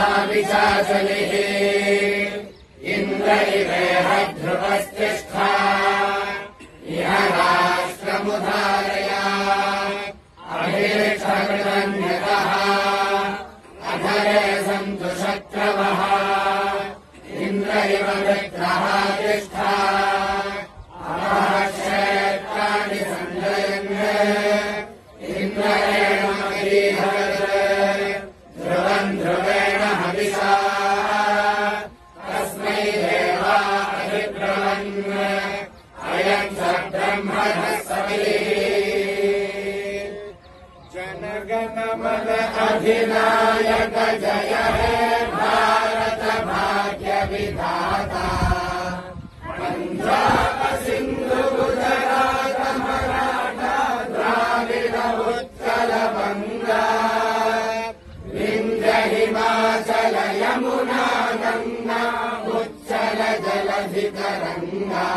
पर्वतदिवाविशाचलिः इन्द्र इवेह ध्रुवस्तिष्ठा इह राष्ट्रमुधारया अभिर्षकृतन्यतः अधरे सन्तु शत्रवः इन्द्र इव वृत्रः तिष्ठा अवक्षेत्राणि सञ्जयन् इन्द्रेण ध्रुवम् ध्रुवेण हविषा तस्मै देवा अभिब्रवन् अयम् स ब्रह्मणः सविः जनगण मन अधिनायक जय हे भारत भाग्य विधाता पंजाब सिंधु गुजरात मराठा द्राविड उत्कल बंगा विंध्य हिमाचल यमुना गंगा उच्चल जलधि तरंगा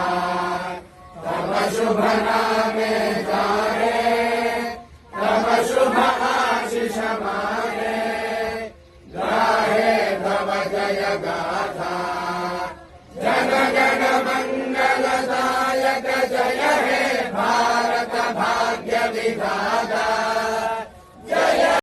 तव शुभ नामे गाहे तव शुभ आशीष